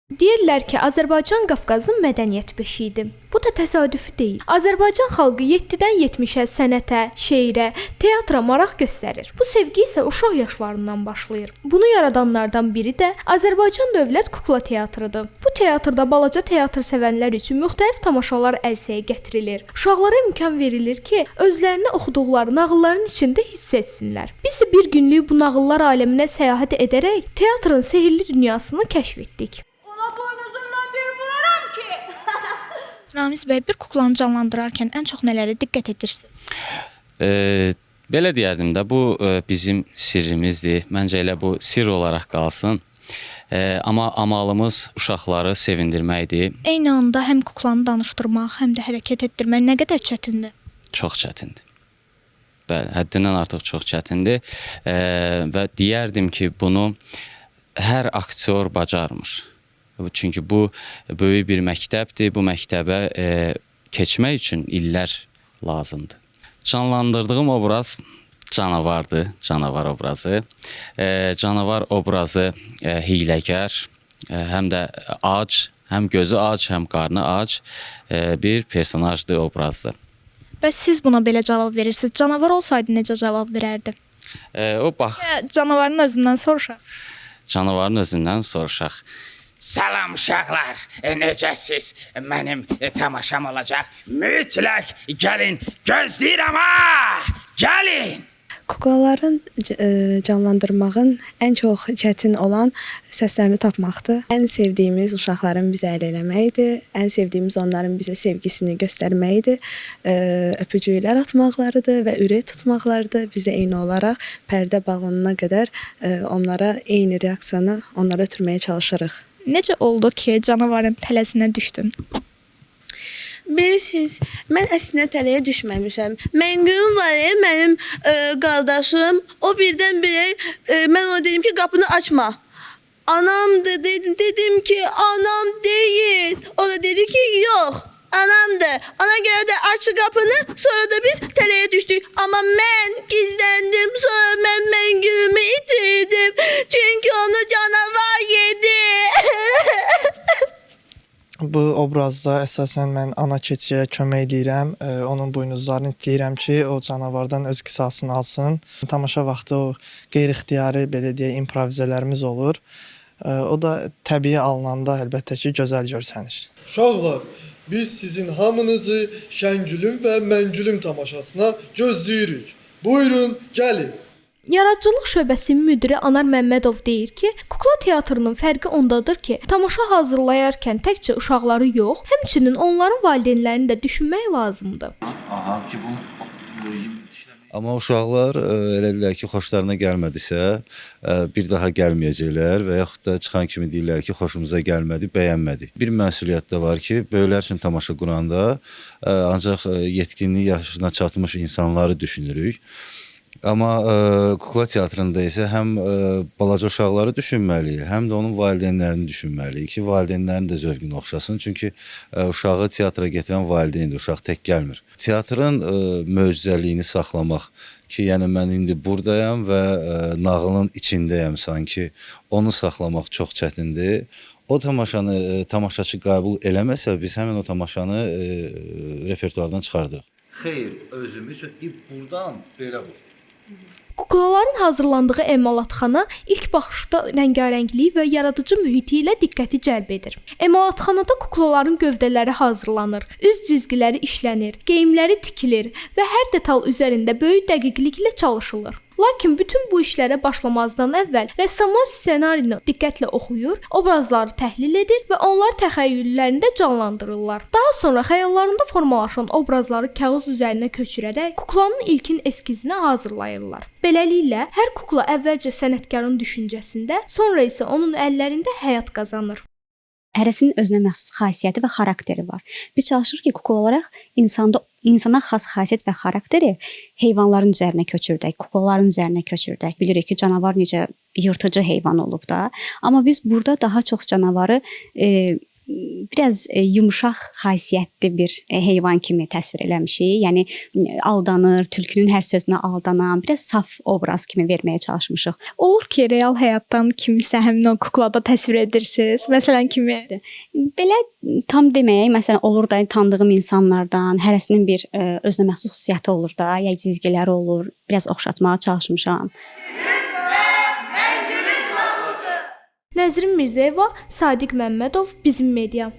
Deyirlər ki, Azərbaycan Qafqazın mədəniyyət beşiyidir. Bu da təsadüfi deyil. Azərbaycan xalqı 7-dən 70-ə sənətə, şeirə, teatra maraq göstərir. Bu sevgi isə uşaq yaşlarından başlayır. Bunu yaradanlardan biri də Azərbaycan Dövlət Kukla Teatrıdır. Bu teatrda balaca teatr sevənlər üçün müxtəlif tamaşalar ərsəyə gətirilir. Uşaqlara imkan verilir ki, özlərini oxuduqları nağılların içində hiss etsinlər. Biz də bir günlük bu nağıllar aləminə səyahət edərək teatrın sehirli dünyasını kəşf etdik. Ramiz bəy, bir kuklanı canlandırarkən ən çox nələrə diqqət edirsiniz? Belə deyərdim də, bu bizim sirrimizdir. Məncə elə bu sirr olaraq qalsın. Amma amalımız uşaqları sevindirməkdir. Eyni anda həm kuklanı danışdırmaq, həm də hərəkət etdirmək nə qədər çətindir? Çox çətindir. Bəli, həddindən artıq çox çətindir. Və deyərdim ki, bunu hər aktyor bacarmır. Çünki bu böyük bir məktəbdir. Bu məktəbə keçmək üçün illər lazımdır. Canlandırdığım obraz canavardır, canavar obrazı. Canavar obrazı hiyləgər, həm də ac, həm gözü ac, həm qarnı ac bir personajdır, obrazdır. Bəs siz buna belə cavab verirsiniz. Canavar olsaydı necə cavab verərdi? O bax. Canavarın özündən soruşaq. Canavarın özündən soruşaq. Salam uşaqlar, necəsiz? Mənim tamaşam olacaq. Mütləq gəlin, gözləyirəm ha! Gəlin! Kuklaların canlandırmağın ən çox çətin olan səslərini tapmaqdır. Ən sevdiyimiz uşaqların bizə əl eləməkdir. Ən sevdiyimiz onların bizə sevgisini göstərməkdir. Öpücüklər atmaqlarıdır və ürək tutmaqlarıdır. Bizə eyni olaraq pərdə bağlanana qədər onlara eyni reaksiyanı onlara ötürməyə çalışırıq. Necə oldu ki, canavarın tələsinə düşdün? Bilirsiniz, mən əslində tələyə düşməmişəm. Məngülüm var ya, mənim qardaşım. O birdən-birə mən ona dedim ki, qapını açma. Anam dedim ki, anam deyil. O da dedi ki, yox, anamdır. Ona görə də açdı qapını, sonra da biz tələyə düşdük. Amma mən gizləndim, sonra mən Məngülümü itirdim. Çünki onu canavar yedi. Bu obrazda əsasən mən ana keçiyə kömək eləyirəm. Onun buynuzlarını itləyirəm ki, o canavardan öz qisasını alsın. Tamaşa vaxtı o qeyri-ixtiyari, belə deyək, improvizələrimiz olur. O da təbii alınanda əlbəttə ki, gözəl görsənir. Uşaqlar, biz sizin hamınızı Şəngülüm və Məngülüm tamaşasına gözləyirik. Buyurun, gəlin. Yaradıcılıq şöbəsinin müdiri Anar Məmmədov deyir ki, kukla teatrının fərqi ondadır ki, tamaşa hazırlayarkən təkcə uşaqları yox, həmçinin onların valideynlərini də düşünmək lazımdır. Amma uşaqlar elədilər ki, xoşlarına gəlmədisə, bir daha gəlməyəcəklər və yaxud da çıxan kimi deyirlər ki, xoşumuza gəlmədi, bəyənmədi. Bir məsuliyyət də var ki, böyüklər üçün tamaşa quranda ancaq yetkinlik yaşına çatmış insanları düşünürük. Amma kukla teatrında isə həm balaca uşaqları düşünməliyik, həm də onun valideynlərini düşünməliyik ki, valideynlərin də zövqünü oxşasın. Çünki uşağı teatra gətirən valideyndir, uşaq tək gəlmir. Teatrın möcüzəliyini saxlamaq ki, yəni mən indi buradayam və nağılın içindəyəm sanki, onu saxlamaq çox çətindir. O tamaşanı tamaşaçı qəbul eləməsə, biz həmin o tamaşanı repertuardan çıxardırıq. Xeyr, özüm üçün buradan belə vur. Kuklaların hazırlandığı emalatxana ilk baxışda rəngarəngliyi və yaradıcı mühiti ilə diqqəti cəlb edir. Emalatxanada kuklaların gövdələri hazırlanır, üz cizgiləri işlənir, geyimləri tikilir və hər detal üzərində böyük dəqiqliklə çalışılır. Lakin bütün bu işlərə başlamazdan əvvəl rəssamlar ssenarini diqqətlə oxuyur, obrazları təhlil edir və onları təxəyyüllərində canlandırırlar. Daha sonra xəyallarında formalaşan obrazları kağız üzərinə köçürərək kuklanın ilkin eskizini hazırlayırlar. Beləliklə, hər kukla əvvəlcə sənətkarın düşüncəsində, sonra isə onun əllərində həyat qazanır. Hərəsinin özünə məxsus xasiyyəti və xarakteri var. Biz çalışırıq ki, kukla olaraq insana xas xasiyyət və xarakteri heyvanların üzərinə köçürdək, kuklaların üzərinə köçürdək. Bilirik ki, canavar necə yırtıcı heyvan olub da. Amma biz burada daha çox canavarı biraz yumşaq xasiyyətli bir heyvan kimi təsvir eləmişik. Yəni aldanır, tülkünün hər sözünə aldanan, biraz saf obraz kimi verməyə çalışmışıq. Olur ki, real həyatdan kimisə həmin o kuklada təsvir edirsiniz. Məsələn kimi? Belə tam deməyək, məsələn olur da tanıdığım insanlardan hərəsinin bir özünə məxsus xüsusiyyəti olur da, ya cizgiləri olur, biraz oxşatmağa çalışmışam. Nəzrin Mirzəyeva, Sadiq Məmmədov, Bizim Media.